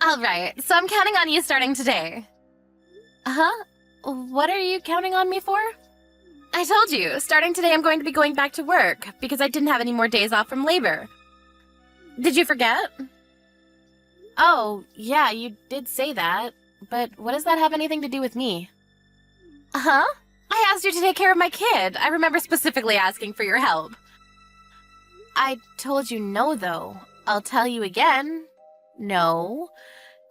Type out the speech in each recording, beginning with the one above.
All right, so I'm counting on you starting today. Huh? What are you counting on me for? I told you, starting today I'm going to be going back to work because I didn't have any more days off from labor. Did you forget? Oh, yeah, you did say that, but what does that have anything to do with me? Huh? I asked you to take care of my kid. I remember specifically asking for your help. I told you no, though. I'll tell you again. No.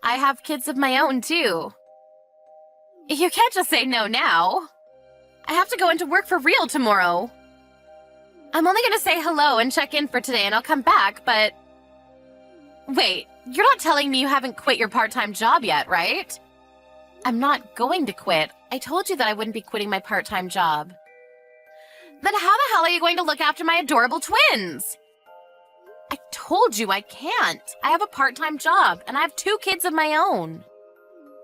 I have kids of my own, too. You can't just say no now. I have to go into work for real tomorrow. I'm only gonna say hello and check in for today and I'll come back, but... Wait, you're not telling me you haven't quit your part-time job yet, right? I'm not going to quit. I told you that I wouldn't be quitting my part-time job. Then how the hell are you going to look after my adorable twins? I told you I can't. I have a part-time job, and I have 2 kids of my own.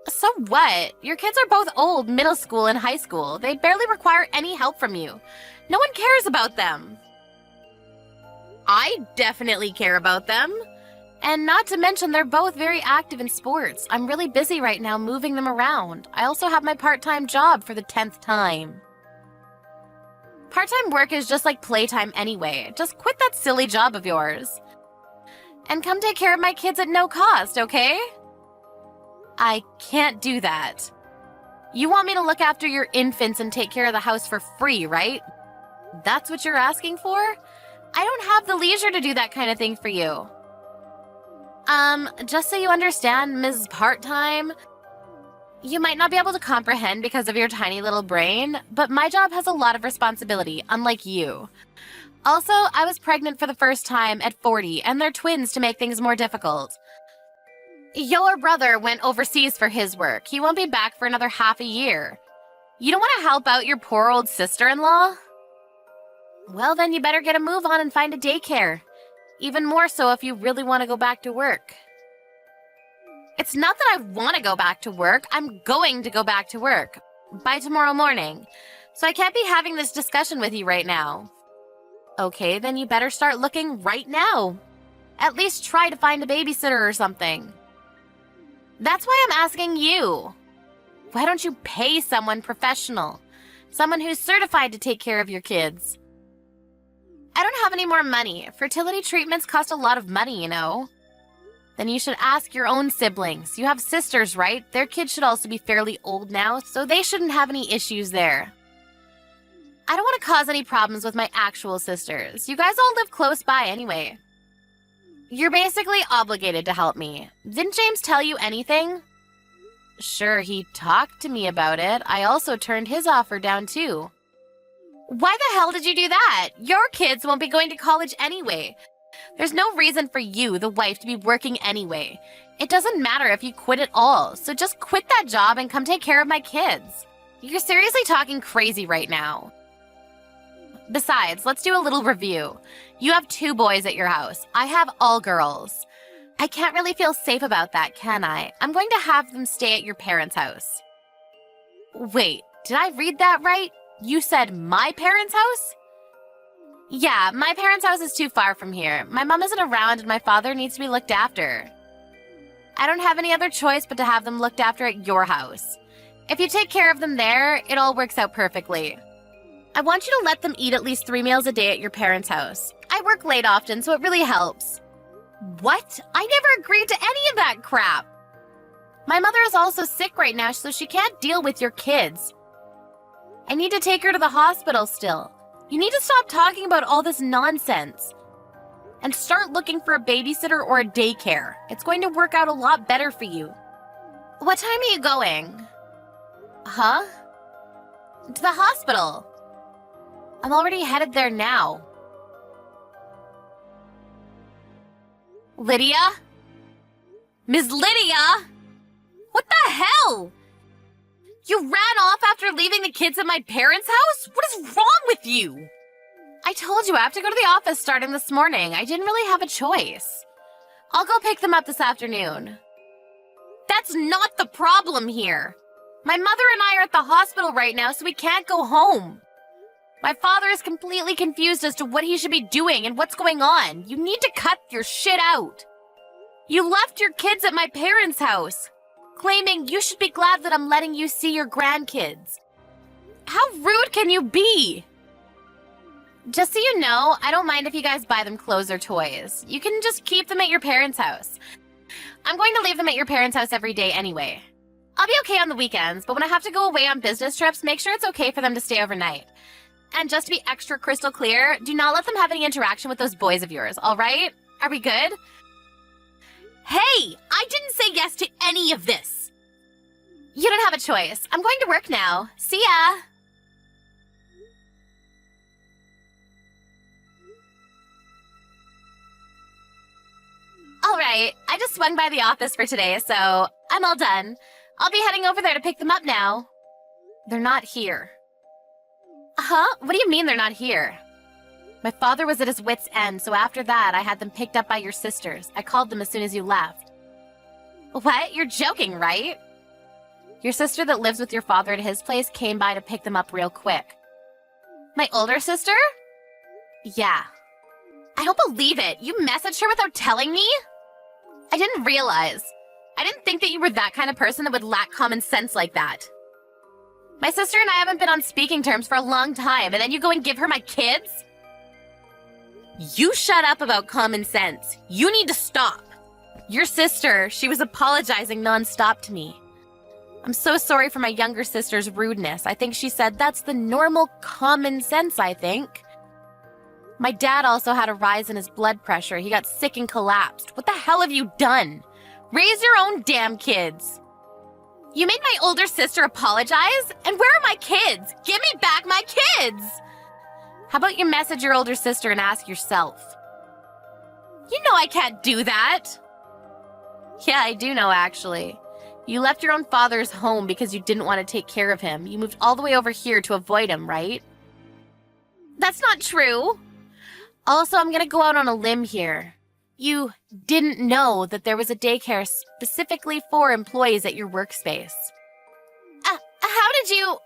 So what? Your kids are both old, middle school and high school. They barely require any help from you. No one cares about them. I definitely care about them. And not to mention, they're both very active in sports. I'm really busy right now moving them around. I also have my part-time job for the 10th time. Part-time work is just like playtime anyway. Just quit that silly job of yours. And come take care of my kids at no cost, okay? I can't do that. You want me to look after your infants and take care of the house for free, right? That's what you're asking for? I don't have the leisure to do that kind of thing for you. Just so you understand, Ms. Part-Time, you might not be able to comprehend because of your tiny little brain, but my job has a lot of responsibility, unlike you. Also, I was pregnant for the first time at 40, and they're twins to make things more difficult. Your brother went overseas for his work. He won't be back for another half a year. You don't want to help out your poor old sister-in-law? Well, then you better get a move on and find a daycare. Even more so if you really want to go back to work. It's not that I want to go back to work. I'm going to go back to work by tomorrow morning. So I can't be having this discussion with you right now. Okay, then you better start looking right now. At least try to find a babysitter or something. That's why I'm asking you. Why don't you pay someone professional? Someone who's certified to take care of your kids. I don't have any more money. Fertility treatments cost a lot of money, you know. Then you should ask your own siblings. You have sisters, right? Their kids should also be fairly old now, so they shouldn't have any issues there. I don't want to cause any problems with my actual sisters. You guys all live close by anyway. You're basically obligated to help me. Didn't James tell you anything? Sure, he talked to me about it. I also turned his offer down too. Why the hell did you do that? Your kids won't be going to college anyway. There's no reason for you, the wife, to be working anyway. It doesn't matter if you quit at all, so just quit that job and come take care of my kids. You're seriously talking crazy right now. Besides, let's do a little review. You have 2 boys at your house. I have all girls. I can't really feel safe about that, can I? I'm going to have them stay at your parents' house. Wait, did I read that right? You said my parents' house? Yeah, my parents' house is too far from here. My mom isn't around and my father needs to be looked after. I don't have any other choice but to have them looked after at your house. If you take care of them there, it all works out perfectly. I want you to let them eat at least 3 meals a day at your parents' house. I work late often, so it really helps. What? I never agreed to any of that crap. My mother is also sick right now, so she can't deal with your kids. I need to take her to the hospital still. You need to stop talking about all this nonsense. And start looking for a babysitter or a daycare. It's going to work out a lot better for you. What time are you going? Huh? To the hospital. I'm already headed there now. Lydia? Ms. Lydia? What the hell? You ran off after leaving the kids at my parents' house? What is wrong with you? I told you I have to go to the office starting this morning. I didn't really have a choice. I'll go pick them up this afternoon. That's not the problem here. My mother and I are at the hospital right now, so we can't go home. My father is completely confused as to what he should be doing and what's going on. You need to cut your shit out. You left your kids at my parents' house, claiming you should be glad that I'm letting you see your grandkids. How rude can you be? Just so you know, I don't mind if you guys buy them clothes or toys. You can just keep them at your parents' house. I'm going to leave them at your parents' house every day anyway. I'll be okay on the weekends, but when I have to go away on business trips, make sure it's okay for them to stay overnight. And just to be extra crystal clear, do not let them have any interaction with those boys of yours, all right? Are we good? Hey, I didn't say yes to any of this. You don't have a choice. I'm going to work now. See ya. All right, I just swung by the office for today, so I'm all done. I'll be heading over there to pick them up now. They're not here. Huh? What do you mean they're not here? My father was at his wit's end, so after that, I had them picked up by your sisters. I called them as soon as you left. What? You're joking, right? Your sister that lives with your father at his place came by to pick them up real quick. My older sister? Yeah. I don't believe it. You messaged her without telling me? I didn't realize. I didn't think that you were that kind of person that would lack common sense like that. My sister and I haven't been on speaking terms for a long time, and then you go and give her my kids? You shut up about common sense. You need to stop. Your sister, she was apologizing nonstop to me. I'm so sorry for my younger sister's rudeness. I think she said that's the normal common sense, I think. My dad also had a rise in his blood pressure. He got sick and collapsed. What the hell have you done? Raise your own damn kids. You made my older sister apologize? And where are my kids? Give me back my kids! How about you message your older sister and ask yourself? You know I can't do that. Yeah, I do know, actually. You left your own father's home because you didn't want to take care of him. You moved all the way over here to avoid him, right? That's not true. Also, I'm going to go out on a limb here. You didn't know that there was a daycare specifically for employees at your workspace. How did you...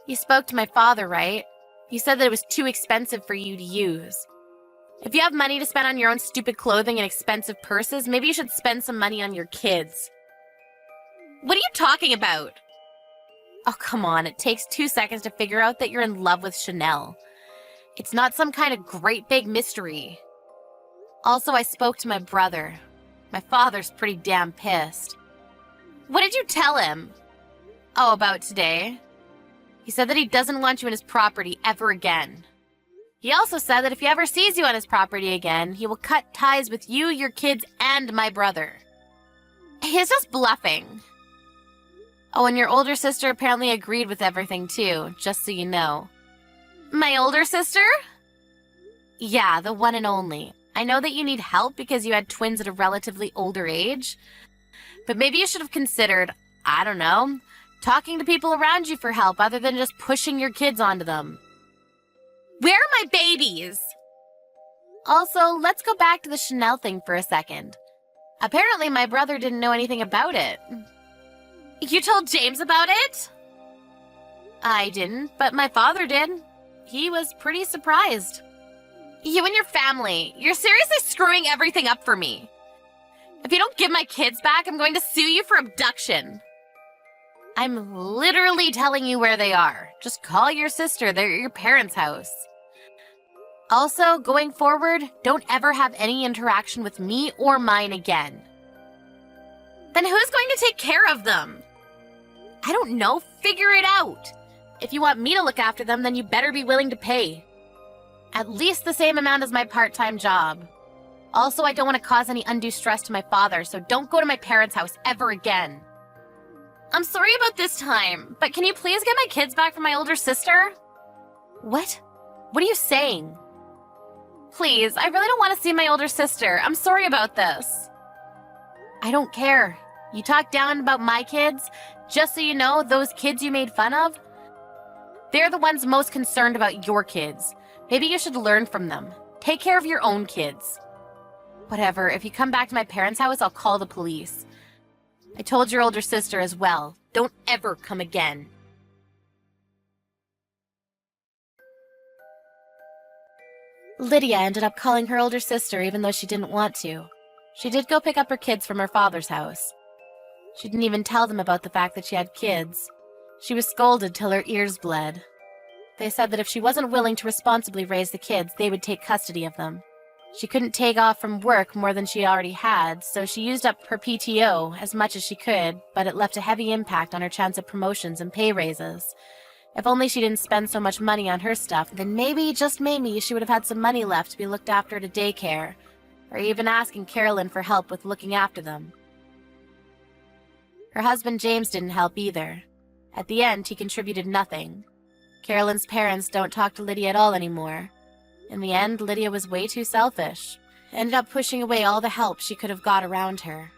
You spoke to my father, right? You said that it was too expensive for you to use. If you have money to spend on your own stupid clothing and expensive purses, maybe you should spend some money on your kids. What are you talking about? Oh, come on. It takes 2 seconds to figure out that you're in love with Chanel. It's not some kind of great big mystery. Also, I spoke to my brother. My father's pretty damn pissed. What did you tell him? Oh, about today? He said that he doesn't want you in his property ever again. He also said that if he ever sees you on his property again, he will cut ties with you, your kids, and my brother. He's just bluffing. Oh, and your older sister apparently agreed with everything too, just so you know. My older sister? Yeah, the one and only. I know that you need help because you had twins at a relatively older age, but maybe you should have considered, I don't know, talking to people around you for help other than just pushing your kids onto them. Where are my babies? Also, let's go back to the Chanel thing for a second. Apparently, my brother didn't know anything about it. You told James about it? I didn't, but my father did. He was pretty surprised. You and your family, you're seriously screwing everything up for me. If you don't give my kids back, I'm going to sue you for abduction. I'm literally telling you where they are. Just call your sister. They're at your parents' house. Also, going forward, don't ever have any interaction with me or mine again. Then who's going to take care of them? I don't know. Figure it out. If you want me to look after them, then you better be willing to pay. At least the same amount as my part-time job. Also, I don't want to cause any undue stress to my father, so don't go to my parents' house ever again. I'm sorry about this time, but can you please get my kids back from my older sister? What? What are you saying? Please, I really don't want to see my older sister. I'm sorry about this. I don't care. You talk down about my kids. Just so you know, those kids you made fun of, they're the ones most concerned about your kids. Maybe you should learn from them. Take care of your own kids. Whatever, if you come back to my parents' house, I'll call the police. I told your older sister as well. Don't ever come again. Lydia ended up calling her older sister even though she didn't want to. She did go pick up her kids from her father's house. She didn't even tell them about the fact that she had kids. She was scolded till her ears bled. They said that if she wasn't willing to responsibly raise the kids, they would take custody of them. She couldn't take off from work more than she already had, so she used up her PTO as much as she could, but it left a heavy impact on her chance of promotions and pay raises. If only she didn't spend so much money on her stuff, then maybe, just maybe, she would have had some money left to be looked after at a daycare, or even asking Carolyn for help with looking after them. Her husband James didn't help either. At the end, he contributed nothing. Carolyn's parents don't talk to Lydia at all anymore. In the end, Lydia was way too selfish. Ended up pushing away all the help she could have got around her.